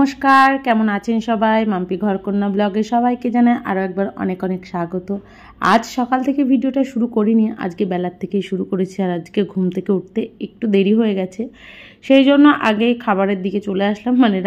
নমস্কার, কেমন আছেন সবাই? মাম্পি ঘরকন্যা ব্লগে সবাইকে জানাই আরও একবার অনেক অনেক স্বাগত। আজ সকাল থেকে ভিডিওটা শুরু করিনি, আজকে বেলার থেকেই শুরু করেছি। আর আজকে ঘুম থেকে উঠতে একটু দেরি হয়ে গেছে, সেই জন্য আগেই খাবারের দিকে চলে আসলাম, মানে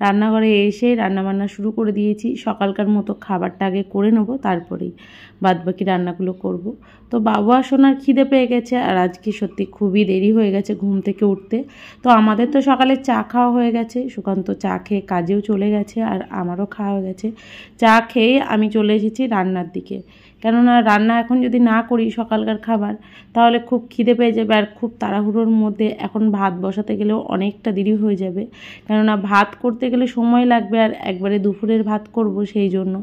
রান্নাঘরে এসে রান্নাবান্না শুরু করে দিয়েছি। সকালকার মতো খাবারটা আগে করে নেবো, তারপরেই বাদবাকি রান্নাগুলো করব। তো বাবু আর সোনার খিদে পেয়ে গেছে, আর আজকে সত্যি খুবই দেরি হয়ে গেছে ঘুম থেকে উঠতে। তো আমাদের তো সকালে চা খাওয়া হয়ে গেছে, সুকান্ত চা খেয়ে কাজেও চলে গেছে, আর আমারও খাওয়া হয়ে গেছে। চা খেয়ে আমি চলে এসেছি রান্নার দিকে, কেননা রান্না এখন যদি না করি সকালকার খাবার, তাহলে খুব খিদে পেয়ে যাবে। আর খুব তাড়াহুড়োর মধ্যে এখন ভাত বসাতে গেলেও অনেকটা দেরি হয়ে যাবে, কেননা ভাত করতে গেলে সময় লাগবে, আর একবারে দুপুরের ভাত করব সেই জন্য।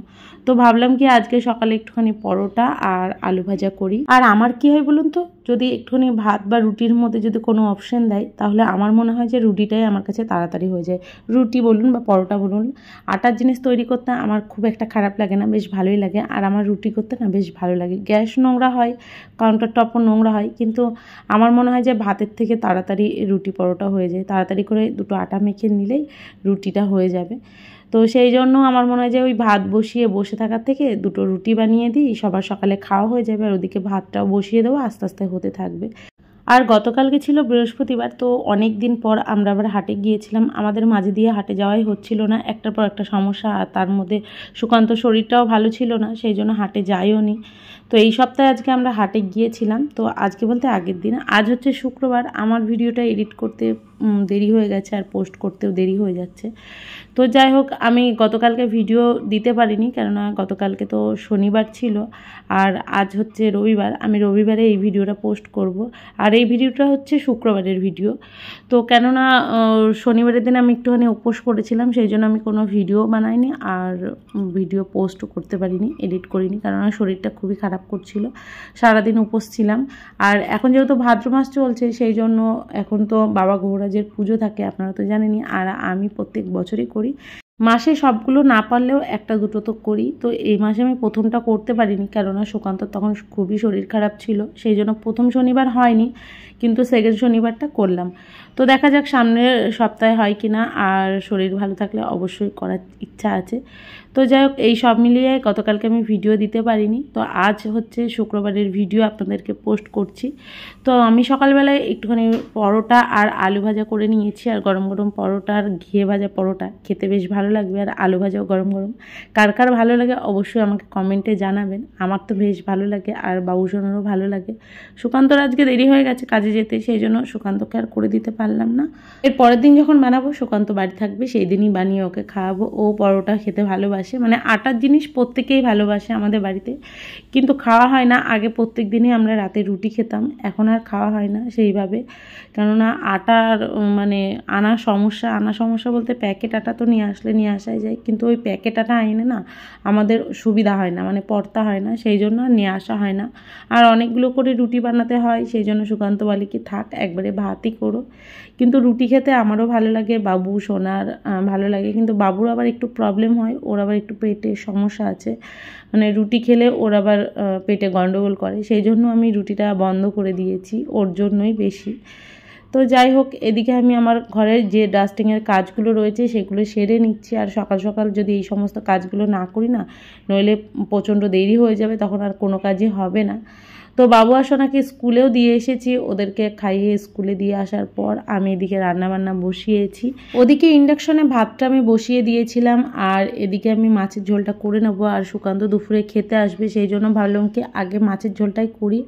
তো ভাবলাম কি আজকে সকালে একটুখানি পরোটা আর আলু ভাজা করি। আর আমার কি হয় বলুন তো, যদি একটুখানি ভাত বা রুটির মধ্যে যদি কোনো অপশান দেয়, তাহলে আমার মনে হয় যে রুটিটাই আমার কাছে তাড়াতাড়ি হয়ে যায়। রুটি বলুন বা পরোটা বলুন, আটার জিনিস তৈরি করতে আমার খুব একটা খারাপ লাগে না, বেশ ভালোই লাগে। আর আমার রুটি করতে না বেশ ভালো লাগে। গ্যাস নোংরা হয়, কাউন্টার টপও নোংরা হয়, কিন্তু আমার মনে হয় যে ভাতের থেকে তাড়াতাড়ি রুটি পরোটা হয়ে যায়। তাড়াতাড়ি করে দুটো আটা মেখে নিলেই রুটিটা হয়ে যাবে। তো সেই জন্য আমার মনে হয় যে ওই ভাত বসিয়ে বসে থাকার থেকে দুটো রুটি বানিয়ে দিই, সবার সকালে খাওয়া হয়ে যাবে, আর ওদিকে ভাতটাও বসিয়ে দেবো, আস্তে আস্তে হতে থাকবে। আর গতকালকে ছিল বৃহস্পতিবার, তো অনেক দিন পর আমরা আবার হাটে গিয়েছিলাম। আমাদের মাঝে দিয়ে হাটে যাওয়াই হচ্ছিল না, একটার পর একটা সমস্যা, আর তার মধ্যে সুকান্ত শরীরটাও ভালো ছিল না, সেই জন্য হাটে যাইও নি। তো এই সপ্তাহে আজকে আমরা হাটে গিয়েছিলাম। তো আজকে বলতে আগের দিন, আজ হচ্ছে শুক্রবার। আমার ভিডিওটা এডিট করতে দেরি হয়ে গেছে, আর পোস্ট করতেও দেরি হয়ে যাচ্ছে। তো যাই হোক, আমি গতকালকে ভিডিও দিতে পারিনি, কেননা গতকালকে তো শনিবার ছিল, আর আজ হচ্ছে রবিবার। আমি রবিবারে এই ভিডিওটা পোস্ট করব, আর এই ভিডিওটা হচ্ছে শুক্রবারের ভিডিও। তো কেননা শনিবারের দিন আমি একটুখানি উপোস করেছিলাম, সেই জন্য আমি কোনো ভিডিও বানাইনি, আর ভিডিও পোস্টও করতে পারিনি, এডিট করিনি, কেননা শরীরটা খুবই খারাপ করছিল, সারাদিন উপোস ছিলাম। আর এখন যেহেতু ভাদ্র মাস চলছে, সেই জন্য এখন তো বাবা গৌরাজের পুজো থাকে, আপনারা তো জানেনই। আর আমি প্রত্যেক বছরই করি, মাসে সবগুলো না পারলেও একটা দুটো তো করি। তো এই মাসে আমি প্রথমটা করতে পারিনি, কেননা সুকান্ত তখন খুবই শরীর খারাপ ছিল, সেই জন্য প্রথম শনিবার হয়নি, কিন্তু সেকেন্ড শনিবারটা করলাম। তো দেখা যাক সামনের সপ্তাহে হয় কি না, আর শরীর ভালো থাকলে অবশ্যই করার ইচ্ছা আছে। তো যাই হোক, এই সব মিলিয়ে গতকালকে আমি ভিডিও দিতে পারিনি। তো আজ হচ্ছে শুক্রবারের ভিডিও আপনাদেরকে পোস্ট করছি। তো আমি সকালবেলায় একটুখানি পরোটা আর আলু ভাজা করে নিয়েছি, আর গরম গরম পরোটা আর ঘিয়ে ভাজা পরোটা খেতে বেশ ভালো লাগবে, আর আলু ভাজাও গরম গরম। কার কার ভালো লাগে অবশ্যই আমাকে কমেন্টে জানাবেন। আমার তো বেশ ভালো লাগে, আর বাবুসোনারও ভালো লাগে। সুকান্তর আজকে দেরি হয়ে গেছে কাজে যেতে, সেই জন্য সুকান্তকে আর করে দিতে পারলাম না। এর পরের দিন যখন বানাবো, সুকান্ত বাড়ি থাকবে, সেই দিনই বানিয়ে ওকে খাওয়াবো। ও পরোটা খেতে ভালোবাসে, মানে আটার জিনিস প্রত্যেকেই ভালোবাসে আমাদের বাড়িতে, কিন্তু খাওয়া হয় না। আগে প্রত্যেক দিনই আমরা রাতে রুটি খেতাম, এখন আর খাওয়া হয় না সেইভাবে, কেননা আটার মানে আনা সমস্যা বলতে প্যাকেট আটা তো নিয়ে আসলে নিয়ে আসাই যায়, কিন্তু ওই প্যাকেট আটা আইনে না আমাদের সুবিধা হয় না, মানে পড়তা হয় না, সেই জন্য আর নিয়ে আসা হয় না। আর অনেকগুলো করে রুটি বানাতে হয়, সেই জন্য সুকান্ত বলে কি থাক, একবারে ভাতই করো। কিন্তু রুটি খেতে আমারও ভালো লাগে, বাবু সোনার ভালো লাগে, কিন্তু বাবুর আবার একটু প্রবলেম হয়, ওর আবার একটু পেটে সমস্যা আছে, মানে রুটি খেলে ওর আবার পেটে গন্ডগোল করে, সেই জন্য আমি রুটিটা বন্ধ করে দিয়েছি, ওর জন্যই বেশি। তো যাই হোক, এদিকে আমি আমার ঘরের যে ডাস্টিংয়ের কাজগুলো রয়েছে সেগুলো সেরে নিচ্ছি। আর সকাল সকাল যদি এই সমস্ত কাজগুলো না করি না, নইলে প্রচণ্ড দেরি হয়ে যাবে, তখন আর কোনো কাজই হবে না। তো বাবু আর সোনাকে স্কুলেও দিয়ে এসেছি, ওদেরকে খাইয়ে স্কুলে দিয়ে আসার পর আমি এদিকে রান্নাবান্না বসিয়েছি। ওদিকে ইন্ডাকশনে ভাতটা আমি বসিয়ে দিয়েছিলাম, আর এদিকে আমি মাছের ঝোলটা করে নেবো। আর সুকান্ত দুপুরে খেতে আসবে, সেই জন্য ভাবলাম কি আগে মাছের ঝোলটাই করি।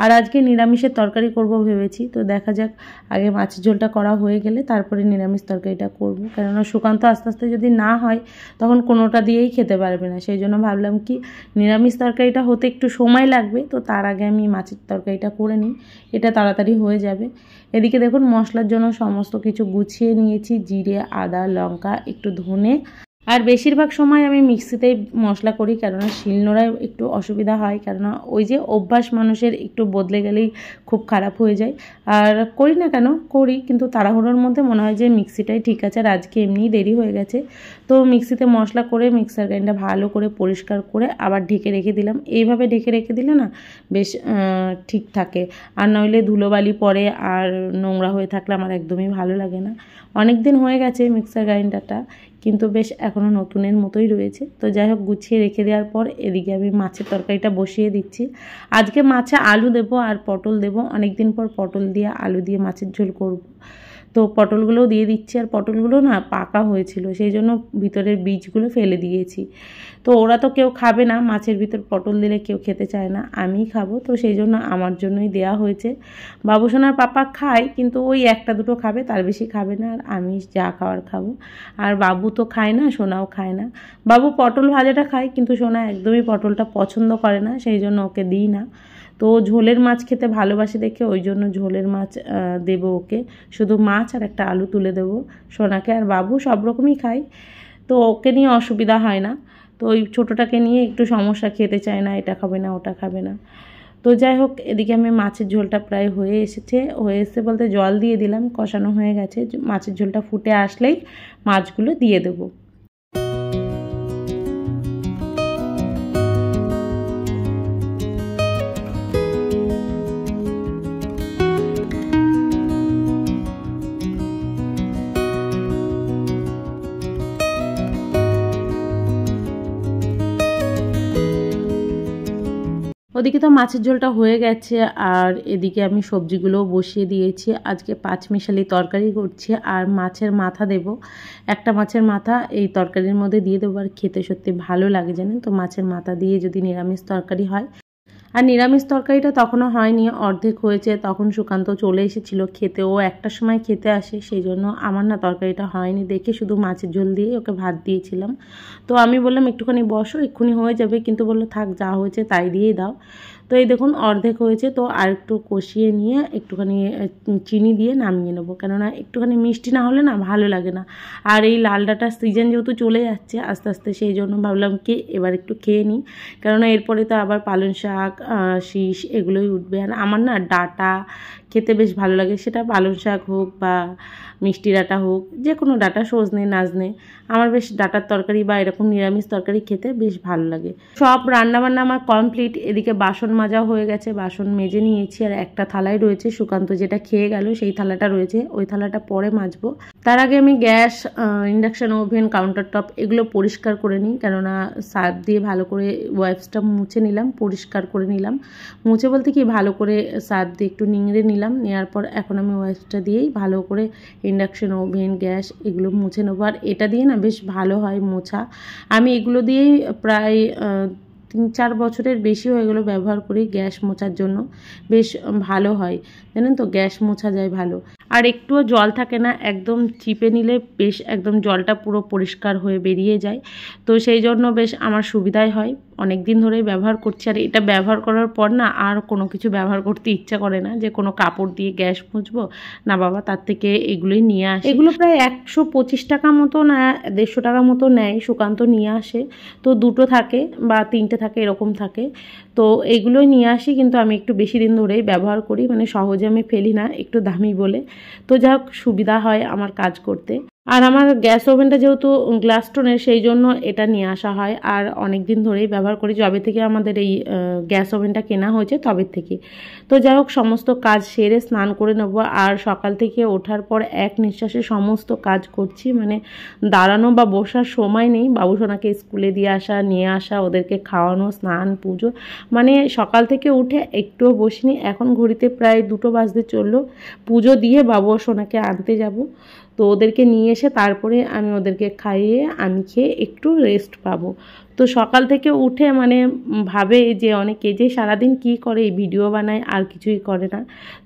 আর আজকে নিরামিষের তরকারি করব ভেবেছি, তো দেখা যাক আগে মাছের ঝোলটা করা হয়ে গেলে তারপরে নিরামিষ তরকারিটা করব, কেননা সুকান্ত আস্তে আস্তে যদি না হয় তখন কোনোটা দিয়েই খেতে পারবে না, সেই জন্য ভাবলাম কি নিরামিষ তরকারিটা হতে একটু সময় লাগবে, তো তার আগে আমি মাছের তরকারিটা করে নিই, এটা তাড়াতাড়ি হয়ে যাবে। এদিকে দেখুন মশলার জন্য সমস্ত কিছু গুছিয়ে নিয়েছি, জিরে, আদা, লঙ্কা, একটু ধনে, আর বেশিরভাগ সময় আমি মিক্সিতেই মশলা করি, কেননা শিলনোড়ায় একটু অসুবিধা হয়, কেননা ওই যে অভ্যাস মানুষের একটু বদলে গেলেই খুব খারাপ হয়ে যায়। আর করি না কেন, করি, কিন্তু তাড়াহুড়োর মধ্যে মনে হয় যে মিক্সিটাই ঠিক আছে, আর আজকে এমনিই দেরি হয়ে গেছে। তো মিক্সিতে মশলা করে মিক্সার গ্রাইন্ডার ভালো করে পরিষ্কার করে আবার ঢেকে রেখে দিলাম। এইভাবে ঢেকে রেখে দিলে না বেশ ঠিক থাকে, আর নইলে ধুলোবালি পড়ে আর নোংরা হয়ে থাকলে আমার একদমই ভালো লাগে না। অনেক দিন হয়ে গেছে মিক্সার গ্রাইন্ডারটা, কিন্তু বেশ এখনও নতুনের মতোই রয়েছে। তো যাই হোক, গুছিয়ে রেখে দেওয়ার পর এদিকে আমি মাছের তরকারিটা বসিয়ে দিচ্ছি। আজকে মাছে আলু দেবো আর পটল দেবো, অনেক দিন পর পটল দিয়ে আলু দিয়ে মাছের ঝোল করব। তো পটলগুলোও দিয়ে দিচ্ছি, আর পটলগুলো না পাকা হয়েছিল, সেই জন্য ভিতরের বীজগুলো ফেলে দিয়েছি। তো ওরা তো কেউ খাবে না, মাছের ভিতর পটল দিলে কেউ খেতে চায় না, আমিই খাবো, তো সেই জন্য আমার জন্যই দেয়া হয়েছে। বাবুসোনার পাপা খায়, কিন্তু ওই একটা দুটো খাবে, তার বেশি খাবে না, আর আমি যা খাওয়ার খাবো। আর বাবু তো খায় না, সোনাও খায় না। বাবু পটল ভাজাটা খায়, কিন্তু সোনা একদমই পটলটা পছন্দ করে না, সেই জন্য ওকে দিই না। তো ঝোলের মাছ খেতে ভালোবাসে দেখে ওই জন্য ঝোলের মাছ দেবো ওকে, শুধু মাছ আর একটা আলু তুলে দেবো সোনাকে। আর বাবু সব রকমই খায়, তো ওকে নিয়ে অসুবিধা হয় না। তো ওই ছোটোটাকে নিয়ে একটু সমস্যা, খেতে চায় না, এটা খাবে না ওটা খাবে না। তো যাই হোক, এদিকে আমি মাছের ঝোলটা প্রায় হয়ে এসেছে বলতে জল দিয়ে দিলাম, কষানো হয়ে গেছে। মাছের ঝোলটা ফুটে আসলেই মাছগুলো দিয়ে দেবো। ওদিকে তো মাছের ঝোলটা হয়ে গেছে, আর এদিকে আমি সবজিগুলোও বসিয়ে দিয়েছি। আজকে পাঁচমিশালি তরকারি করছি, আর মাছের মাথা দেব, একটা মাছের মাথা এই তরকারির মধ্যে দিয়ে দেবো। আর খেতে সত্যি ভালো লাগে জানেন তো, মাছের মাথা দিয়ে যদি নিরামিষ তরকারি হয়। আর নিরামিষ তরকারিটা তখনও হয়নি, অর্ধেক হয়েছে, তখন সুকান্ত চলে এসেছিলো খেতে, ও একটা সময় খেতে আসে, সেই জন্য আমার না তরকারিটা হয়নি দেখে শুধু মাছের ঝোল দিয়ে ওকে ভাত দিয়েছিলাম। তো আমি বললাম একটুখানি বসো, এক্ষুনি হয়ে যাবে, কিন্তু বললো থাক, যা হয়েছে তাই দিয়েই দাও। তো এই দেখুন অর্ধেক হয়েছে, তো আর একটু কষিয়ে নিয়ে একটুখানি চিনি দিয়ে নামিয়ে নেবো, কেননা একটুখানি মিষ্টি না হলে না ভালো লাগে না। আর এই লাল ডাঁটার সিজন যেহেতু চলে যাচ্ছে আস্তে আস্তে, সেই জন্য ভাবলাম কি এবার একটু খেয়ে নিই, কেননা এরপরে তো আবার পালং শাক, শীষ এগুলোই উঠবে। আর আমার না ডাঁটা খেতে বেশ ভালো লাগে, সেটা পালং শাক হোক বা মিষ্টি ডাঁটা হোক, যে কোনো ডাঁটা, সজনে নাজনে, আমার বেশ ডাঁটার তরকারি বা এরকম নিরামিষ তরকারি খেতে বেশ ভালো লাগে। সব রান্নাবান্না আমার কমপ্লিট। এদিকে বাসন মাজা হয়ে গেছে, বাসন মেজে নিয়েছি, আর একটা থালাই রয়েছে, সুকান্ত যেটা খেয়ে গেল সেই থালাটা রয়েছে, ওই থালাটা পরে মাজবো। তার আগে আমি gas, induction oven, counter top এগুলো পরিষ্কার করে নিই, কেননা সার্ফ দিয়ে ভালো করে ওয়াইপসটা মুছে নিলাম, পরিষ্কার করে নিলাম। মুছে বলতে কি, ভালো করে সার্ফ দিয়ে একটু নিংড়ে নিলাম, নেওয়ার পর এখন আমি ওয়াইপসটা দিয়েই ভালো করে ইন্ডাকশন ওভেন, গ্যাস এগুলো মুছে নেবো। আর এটা দিয়ে না বেশ ভালো হয় মোছা। আমি এগুলো দিয়েই প্রায় 3-4 বছরের বেশি হয়ে গেলো ব্যবহার করি গ্যাস মোছার জন্য, বেশ ভালো হয় জানেন তো, গ্যাস মোছা যায় ভালো। আর একটুও জল থাকে না, একদম চিপে নিলে বেশ একদম জলটা পুরো পরিষ্কার হয়ে বেরিয়ে যায়। তো সেই জন্য বেশ আমার সুবিধাই হয়, অনেক দিন ধরেই ব্যবহার করছি। আর এটা ব্যবহার করার পর না আর কোনো কিছু ব্যবহার করতে ইচ্ছা করে না, যে কোনো কাপড় দিয়ে গ্যাস মুছবো না বাবা, তার থেকে এগুলোই নিয়ে আসি। এগুলো প্রায় 125 টাকা মতো না 150 টাকা মতো নেয়, সুকান্ত নিয়ে আসে। তো দুটো থাকে বা তিনটে থাকে, এরকম থাকে। তো এইগুলোই নিয়ে আসি, কিন্তু আমি একটু বেশি দিন ধরেই ব্যবহার করি, মানে সহজে আমি ফেলি না, একটু দামি বলে। তো যাই হোক, সুবিধা হয় আমার কাজ করতে। আর আমার গ্যাস ওভেনটা যেহেতু গ্লাস স্টোনের, সেই জন্য এটা নিয়ে আসা হয়, আর অনেক দিন ধরেই ব্যবহার করি, যবে থেকে আমাদের এই গ্যাস ওভেনটা কেনা হয়েছে তবে থেকে। তো যাই হোক, সমস্ত কাজ সেরে স্নান করে নেবো। আর সকাল থেকে ওঠার পর এক নিঃশ্বাসে সমস্ত কাজ করছি, মানে দাঁড়ানো বা বসার সময় নেই। বাবুসোনাকে স্কুলে দিয়ে আসা, নিয়ে আসা, ওদেরকে খাওয়ানো, স্নান, পুজো, মানে সকাল থেকে উঠে একটুও বসিনি। এখন ঘড়িতে প্রায় 2টো বাজতে চললো, পুজো দিয়ে বাবুসোনাকে আনতে যাব। তো ওদেরকে নিয়ে এসে তারপরে আমি ওদেরকে খাইয়ে আমি খেয়ে একটু রেস্ট পাবো। তো তো সকাল থেকে উঠে মানে ভাবে যে অনেকে যে সারাদিন কি করে, এই ভিডিও বানায় আর কিছুই করে না।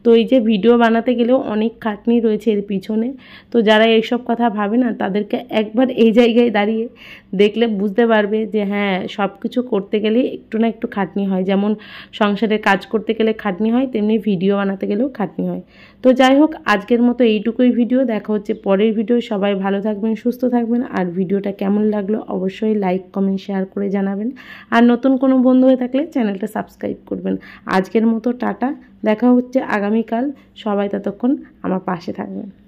তো এই যে ভিডিও বানাতে গেলেও অনেক খাটনি রয়েছে এর পিছনে। তো যারা এইসব কথা ভাবে না, তাদেরকে একবার এই জায়গায় দাঁড়িয়ে দেখলে বুঝতে পারবে যে হ্যাঁ, সব কিছু করতে গেলে একটু না একটু খাটনি হয়। যেমন সংসারে কাজ করতে গেলে খাটনি হয়, তেমনি ভিডিও বানাতে গেলেও খাটনি হয়। তো যাই হোক, আজকের মতো এইটুকুই ভিডিও। দেখা হচ্ছে পরের ভিডিও। সবাই ভালো থাকবেন, সুস্থ থাকবেন। আর ভিডিওটা কেমন লাগলো অবশ্যই লাইক কমেন্ট শেয়ার করে জানাবেন। আর নতুন কোনো বন্ধু হয়ে থাকলে চ্যানেলটা সাবস্ক্রাইব করবেন। আজকের মতো টাটা, দেখা হচ্ছে আগামীকাল। সবাই ততক্ষণ আমার পাশে থাকবেন।